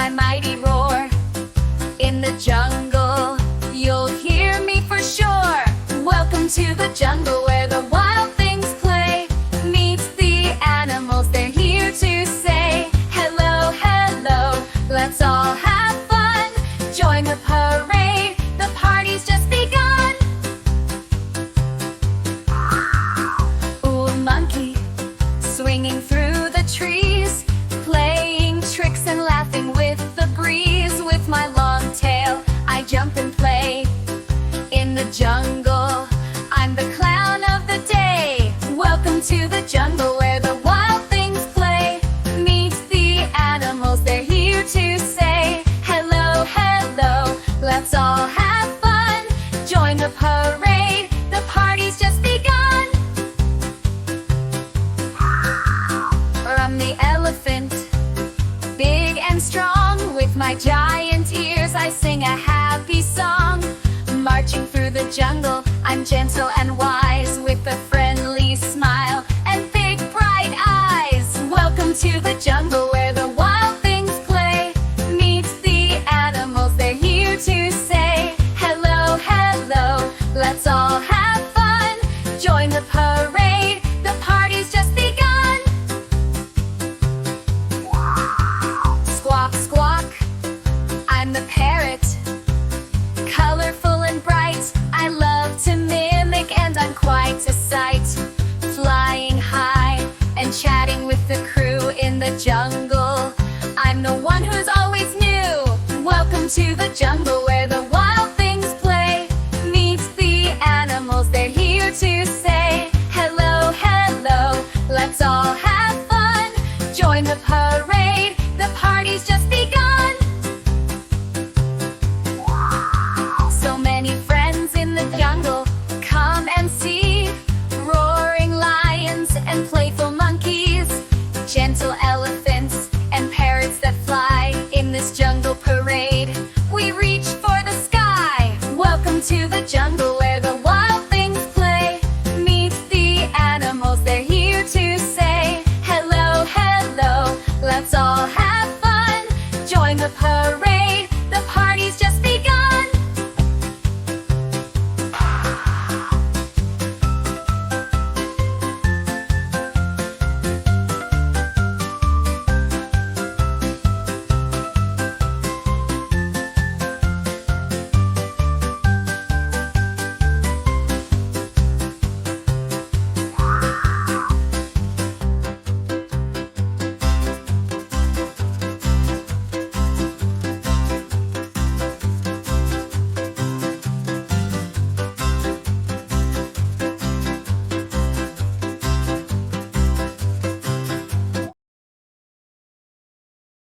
my mighty roar. In the jungle, you'll hear me for sure. Welcome to the jungle where the wild things play. Meet the animals, they're here to say hello, hello, let's all have fun. Join the parade, the party's just begun. Ooh, monkey, swinging through the trees, playing tricks and laughing with the breeze. With my long tail, I jump and play. In the jungle, I'm the clown of the day. Welcome to the jungle where the wild things play. Meet the animals, they're here to say hello, hello, let's all have fun. Join the parade, the party's just begun. I'm the elephant, big and strong. With my giant ears, I sing a happy song. Marching through the jungle, I'm gentle and wise, with a friendly smile and big bright eyes. Welcome to the jungle where the wild things play. Meet the animals, they're here to say hello, hello, let's all have fun. Join the parade, the party's just begun. Squawk, squawk, I'm the parrot, colorful and bright. I love to mimic and I'm quite a sight. Flying high and chatting with the crew in the jungle, I'm the one who's always new. Welcome to the jungle where